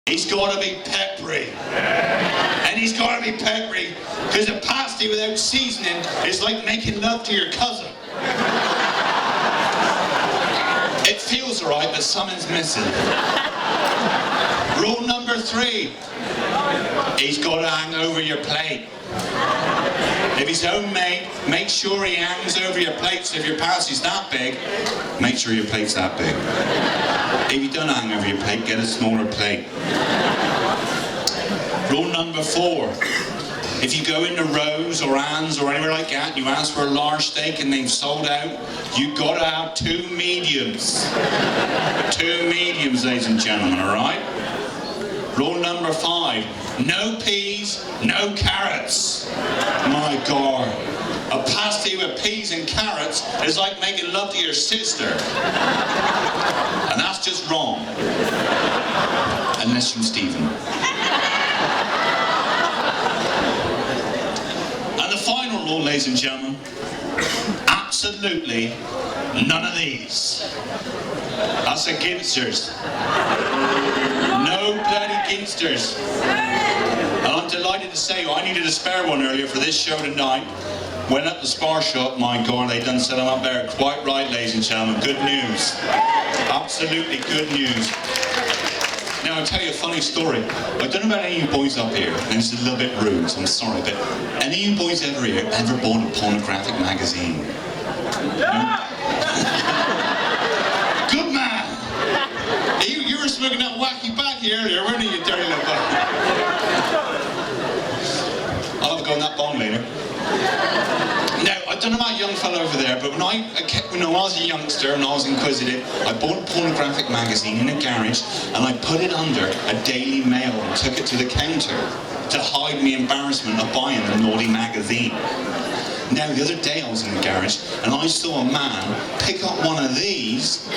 He's got to be peppery. And he's got to be peppery because a pasty without seasoning is like making love to your cousin. It feels alright, but something's missing. Rule number 3. He's got to hang over your plate. If he's homemade, make sure he hangs over your plate. So if your pasty's that big, make sure your plate's that big. If you don't hang over your plate, get a smaller plate. Rule number 4. If you go into Rose or Anne's or anywhere like that and you ask for a large steak and they've sold out, you've got to have 2 mediums. 2 mediums, ladies and gentlemen, alright? Rule number 5. No peas, no carrots. My God. A pasty with peas and carrots is like making love to your sister. And that's just wrong. Unless you're Stephen. And the final rule, ladies and gentlemen, absolutely none of these. That's the ginsters. No bloody ginsters. And I'm delighted to say, I needed a spare one earlier for this show tonight. Went up the spar shop, my God, they done set them up there quite right, ladies and gentlemen. Good news. Absolutely good news. Now, I'll tell you a funny story. I don't know about any of you boys up here, and this is a little bit rude, so I'm sorry, but any of you boys ever bought a pornographic magazine? Good man! You were smoking that wacky backy earlier, weren't you, dirty little bugger? I'll have a go on that bong later. Now, I don't know about a young fellow over there, but when I was a youngster and I was inquisitive, I bought a pornographic magazine in a garage and I put it under a Daily Mail and took it to the counter to hide my embarrassment of buying a naughty magazine. Now, the other day I was in the garage and I saw a man pick up one of these,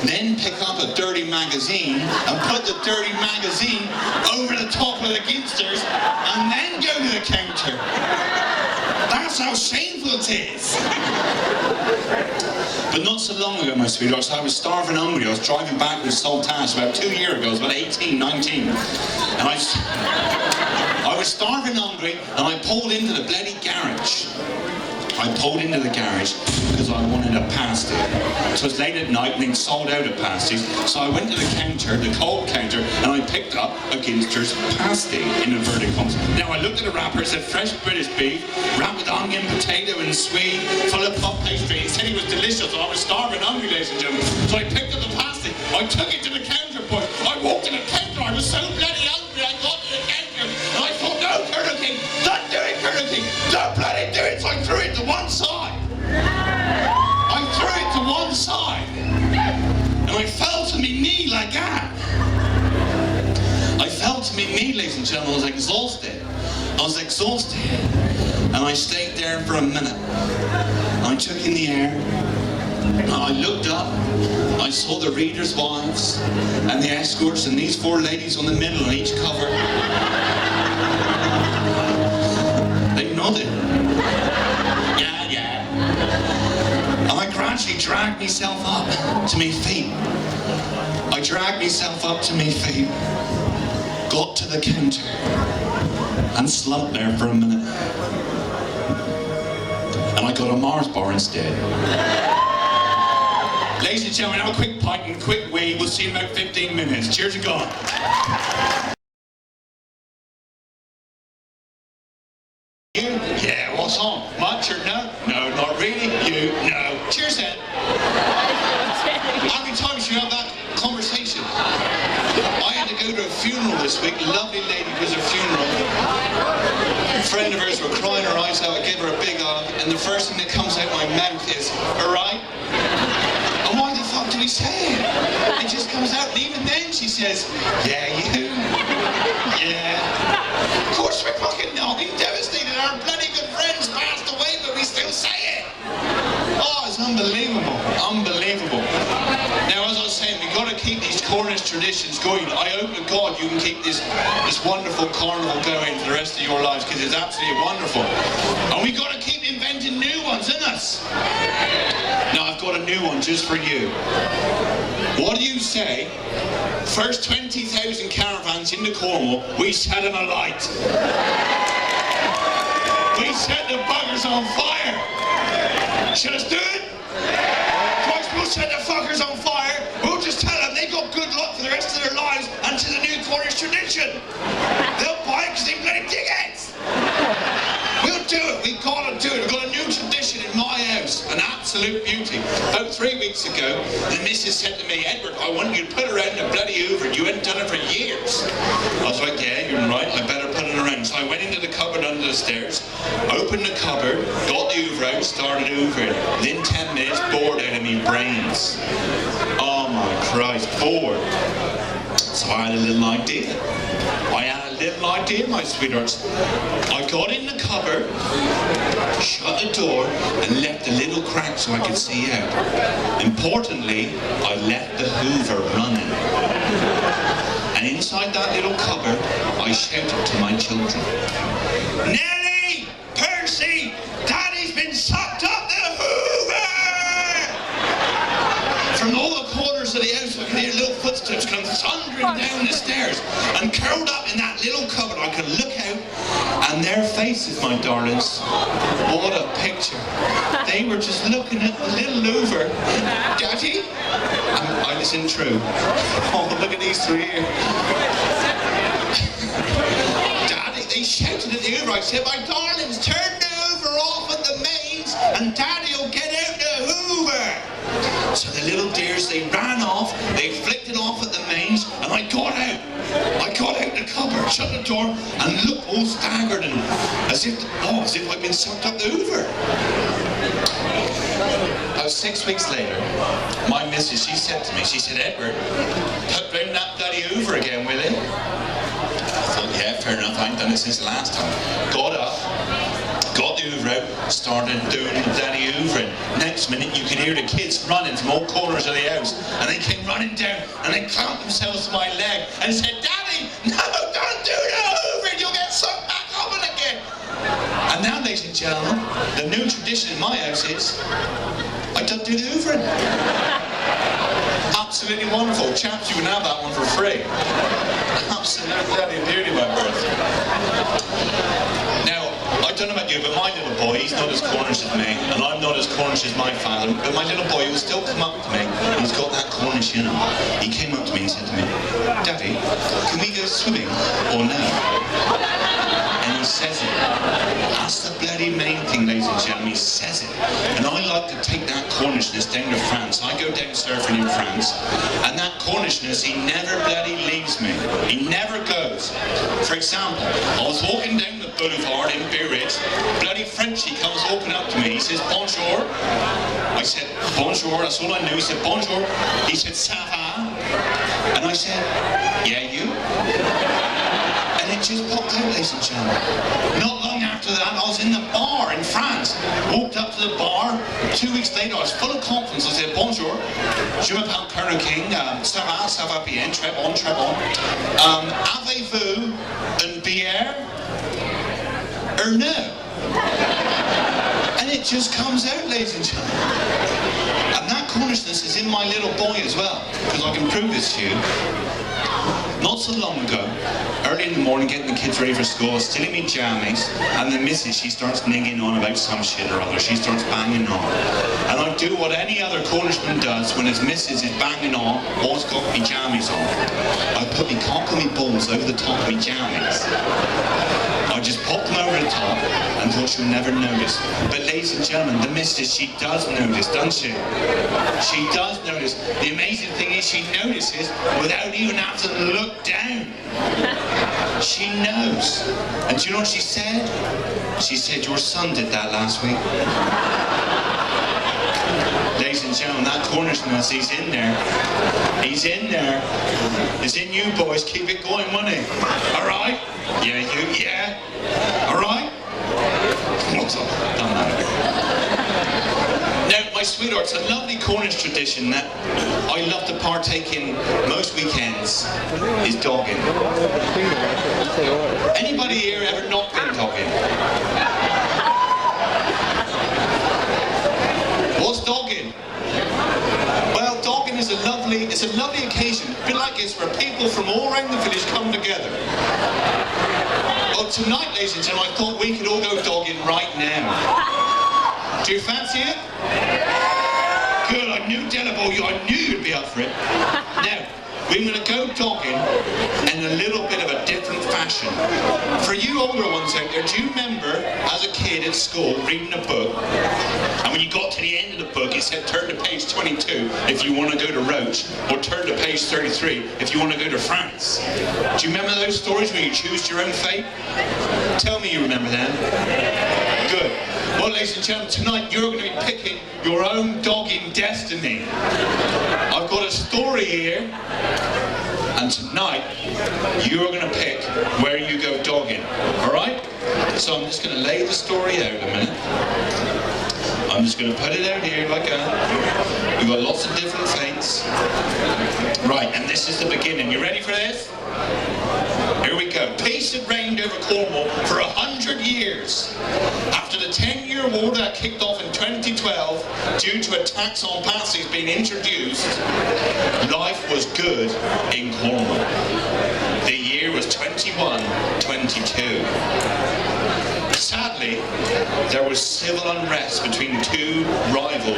then pick up a dirty magazine and put the dirty magazine over the top of the ginsters and then go to the counter. That's how shameful it is. But not so long ago, my sweethearts, I was starving hungry. I was driving back from Saltash about 2 years ago. I was about 18, 19. And I was starving hungry and I pulled into the bloody garage. I pulled into the garage because I wanted a pasty. It was late at night and they'd sold out of pasties. So I went to the counter, the cold counter, and I picked up a Ginster's pasty in inverted commas. Now I looked at the wrapper, it said fresh British beef, wrapped with onion, potato and sweet, full of puff pastry. He said he was delicious, so I was starving hungry, ladies and gentlemen. So I picked up the pasty, I took it to the counter point. I walked to the counter, I was so bloody hungry, I got to the counter, and I thought, no, Kernow King, don't do it, Kernow King, don't bloody do it. So I threw it to one side. I threw it to one side. And I fell to my knee like that. I fell to my knee, ladies and gentlemen. I was exhausted. And I stayed there for a minute. I took in the air. And I looked up. I saw the readers' wives and the escorts and these 4 ladies on the middle on each cover. They nodded. Yeah. And I gradually dragged myself up to my feet. Got to the counter and slumped there for a minute. And I got a Mars bar instead. Ladies and gentlemen, have a quick pint and a quick wee. We'll see you in about 15 minutes. Cheers and gone. You? Yeah, what's on? Much or no? No, not really. You? No. Cheers then. How many times you have that conversation? I had to go to a funeral this week. Lovely lady was a funeral. A friend of hers were crying her eyes out. I gave her a big hug, and the first thing that comes out my mouth is, alright? And why the fuck do we say it? It just comes out, and even then she says, yeah, you. Yeah. Of course we're fucking not. We're devastated. Our bloody good friends passed away, but we still say it. Oh, it's unbelievable. Unbelievable. Now, as I was saying, we've got to keep these Cornish traditions going. I hope to God you can keep this wonderful carnival going for the rest of your lives, because it's absolutely wonderful. And we've got to keep inventing new ones, isn't us? Now, I've got a new one just for you. What do you you say, first 20,000 caravans into Cornwall, we set them alight. We set the buggers on fire. Should us do it? Christ, we'll set the fuckers on fire. We'll just tell them they got good luck for the rest of their lives and to the new Cornish tradition. They'll buy it because they bloody dickheads. We'll do it. We've got to do it. We've got a new tradition in my house. An absolute beauty. About 3 weeks ago, the missus said to me, Edward, I want you to put her out in the bloody Hoover. You hadn't done it for years. I was like, yeah, you're right. I better put it around. So I went into the cupboard under the stairs, opened the cupboard, got the Hoover out, started hoovering. Within 10 minutes, bored out of me brains. Oh my Christ, bored. So I had a little idea. My sweethearts. I got in the cupboard, shut the door, and left a little crack so I could see out. Importantly, I left the Hoover running. And inside that little cupboard, I shouted to my children, Nellie! Percy! Daddy's been sucked up the Hoover! From all the corners of the house, I could hear little footsteps come thundering down the stairs. And curled up in that little cupboard, I could look out, and their faces, my darlings, what a picture. They were just looking at the little Hoover. Daddy? I listen true. Oh, look at these three here. Daddy, they shouted at the Hoover. I said, my darlings, turn the Hoover off at the mains, and Daddy will get out the Hoover. So the little dears, they ran off, they flicked it off at the mains, and I got out. I got out the cupboard, shut the door, and looked all staggered and as if I'd been sucked up the Hoover. About 6 weeks later, my missus, she said to me, she said, Edward, put round that bloody Hoover again, will you? I thought, yeah, fair enough, I ain't done it since the last time. Got up, got the Hoover out, started doing the bloody Hoovering. Next minute, you could hear the kids running from all corners of the house, and they came running down, and they clamped themselves to my leg, and said, Daddy, no, don't do the Hoovering, you'll get sucked back up again. And now, ladies and gentlemen, the new tradition in my house is, I don't do the Hoovering. Absolutely wonderful. Chaps, you can have that one for free. Absolutely bloody beauty, my birth. Now, I don't know about you, but my little boy, he's not as Cornish as me, and I'm not as Cornish as my father, but my little boy will still come up to me, and he's got that Cornish in him. He came up to me and said to me, Daddy, can we go swimming or no? And he says it. That's the bloody main thing, ladies and gentlemen, he says it. And I like to take that Cornishness down to France. I go down surfing in France, and that Cornishness, he never bloody leaves me. He never goes. For example, I was walking down the boulevard in Biarritz, bloody Frenchie comes walking up to me, he says, bonjour. I said, bonjour, that's all I knew. He said, bonjour. He said, ça va? And I said, yeah, you? And it just popped out, ladies and gentlemen. Not long after that, I was in the bar in France. Walked up to the bar. 2 weeks later, I was full of confidence. I said, bonjour, je m'appelle Kernow King. Ça va bien, très bon, très bon. Avez-vous une bière? Or no? And it just comes out, ladies and gentlemen. And that Cornishness is in my little boy as well, because I can prove this to you. Not so long ago, early in the morning, getting the kids ready for school, still in me jammies, and the missus, she starts nigging on about some shit or other. She starts banging on. And I do what any other Cornishman does when his missus is banging on, always got me jammies on. I put me cock and me balls over the top of me jammies. I just pop them over the top and thought she'll never notice. But ladies and gentlemen, the missus, she does notice, doesn't she? She does notice. The amazing thing is she notices without even having to look down. She knows. And do you know what she said? She said, your son did that last week. Ladies and gentlemen, that Cornishness, he's in there. He's in there. It's in you boys. Keep it going, won't he? All right? Yeah, you, yeah. All right? What's up? Done that. Now, my sweethearts, a lovely Cornish tradition that I love to partake in most weekends is dogging. Anybody here ever not been dogging? What's dogging? Well, dogging is a it's a lovely occasion. A bit like this, where people from all around the village come together. Well, tonight, ladies and gentlemen, I thought we could all go dogging right now. Do you fancy it? Good, I knew Delibole, I knew you'd be up for it. Now, we're going to go dogging in a little bit of a different fashion. For you older ones out there, do you remember as a kid at school reading a book, and when you got to the end of the book it said turn to page 22 if you want to go to Roche, or turn to page 33 if you want to go to France? Do you remember those stories where you choose your own fate? Tell me you remember them. Good. Well, ladies and gentlemen, tonight you're going to be picking your own dogging destiny. I've got a story here, and tonight you're going to pick where you go dogging. Alright? So I'm just going to lay the story out a minute. I'm just going to put it out here like that. We've got lots of different fates. Right, and this is the beginning. You ready for this? Here we go. Peace had reigned over Cornwall for 100 years. After the 10-year war that kicked off in 2012, due to a tax on pasties being introduced, life was good in Cornwall. The year was 2122. Sadly, there was civil unrest between two rival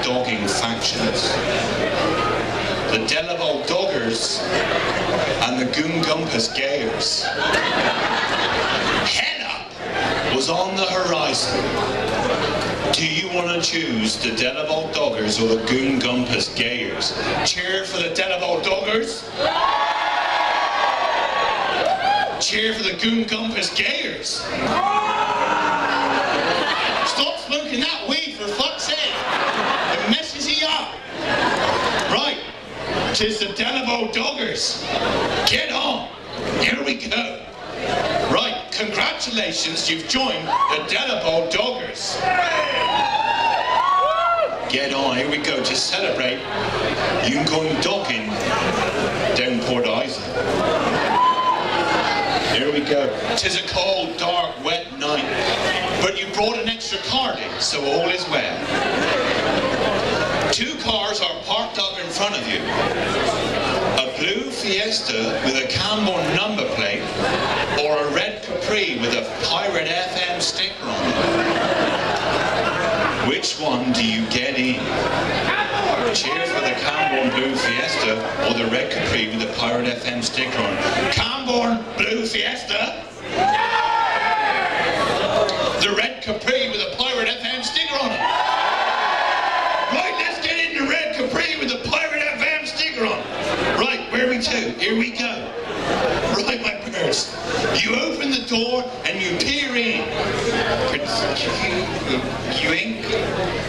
dogging factions. The Delibole Doggers and the Goongumpus Gayers. Head up was on the horizon. Do you want to choose the Delibole Doggers or the Goongumpus Gayers? Cheer for the Delibole Doggers. Cheer for the Goongumpus Gayers. Stop smoking that weed, for fuck's sake. It messes you up. Right. 'Tis the Delibole Doggers. Get on. Here we go. Right, congratulations, you've joined the Delibole Doggers. Get on, here we go, to celebrate. You're going dogging down Port Isaac. Here we go. 'Tis a cold, dark, wet night, but you brought an extra card in, so all is well. Two cars are parked up in front of you. A blue Fiesta with a Camborne number plate, or a red Capri with a Pirate FM sticker on it. Which one do you get in? Cheer for the Camborne Blue Fiesta or the red Capri with the Pirate FM sticker on it. Camborne Blue Fiesta? The red Capri with a Pirate FM sticker on it. Right, let's get in the red Capri with the Pirate FM sticker on it. Right, where are we to? Here we go. Right, my birds. You open the door and you peer in. You ain't...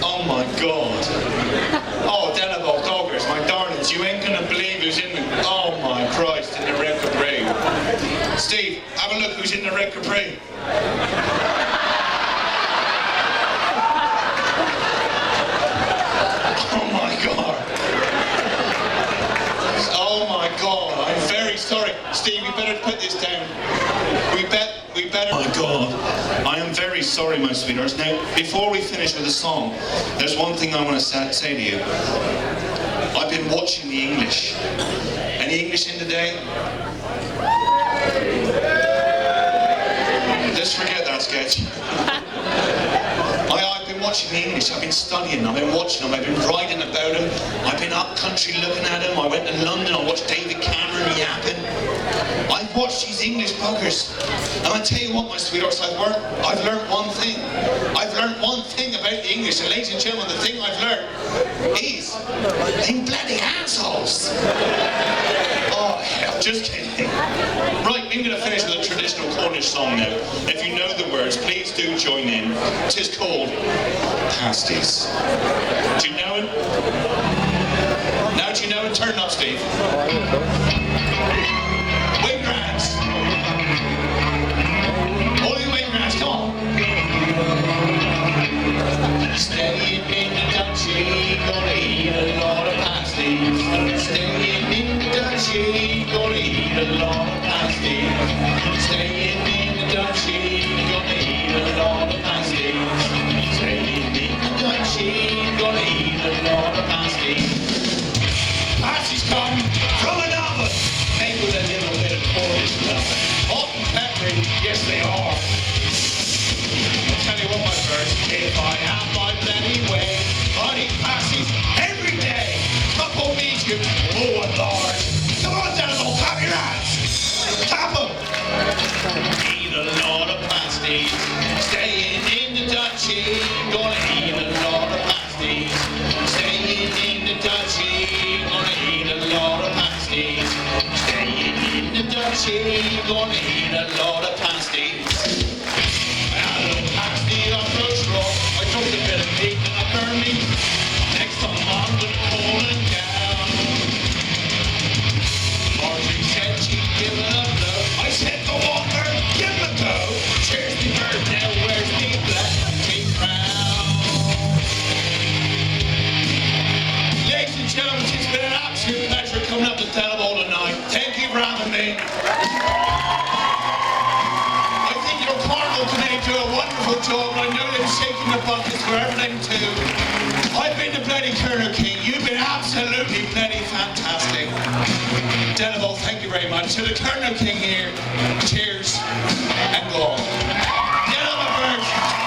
Oh my God. Oh, Delibole Doggers, my darlings, you ain't gonna believe who's in the... Oh my Christ, in the red Capri. Steve, have a look who's in the red Capri. Oh my God. Oh my God, I'm very sorry. Steve, you better put this down. We better... Oh my God, I am very sorry, my sweethearts. Now, before we finish with the song, there's one thing I want to say to you. I've been watching the English. Any English in today? Let's forget that sketch. I've been watching the English, I've been studying them, I've been watching them, I've been writing about them, I've been up country looking at them, I went to London, I watched David Cameron yapping. I've watched these English buggers, and I tell you what, my sweethearts, I've learned one thing. I've learned one thing about the English, and ladies and gentlemen, the thing I've learned is they bloody assholes. Oh, hell, just kidding. Right, we're going to finish with a traditional Cornish song now. If you know the words, please do join in. It is called Pasties. Do you know it? Now do you know it? Turn up, Steve. Wave your hands. All you wave your hands, come on. Staying in the duchy, gonna eat a lot of pasties. Staying in the duchy, gonna eat a lot of pasties. Staying in the duchy, gonna eat a lot of pasties. Staying in the duchy, gonna eat a lot of pasties. Hot and peppery, yes they are. I'll tell you what, my birds, if I have my bloody way, I'd eat pasties every day. Couple medium, oh and large. Come on, Delibole, clap your hands. Clap them. Eat a lot of pasties, staying in the duchy. Gonna eat a lot of pasties, staying in the duchy. Gonna eat a lot of pasties, staying in the duchy. Gonna eat a lot of pasties. I had a little pasty on roast raw. I took a bit of meat and I burned me. Next time I'm gonna pull it down. Marjorie said she'd give it a blow. I said go on, bird, give it a go. Cheers me bird, now where's me black tea crown? Ladies and gentlemen, it's been an absolute pleasure coming up to Delibole tonight. Thank you for having me. I think your carnival today do a wonderful job, and I know they're shaking their buckets for everything too. I've been the bloody Kernow King. You've been absolutely bloody fantastic. Delibole, thank you very much. To the Kernow King here, cheers and go on.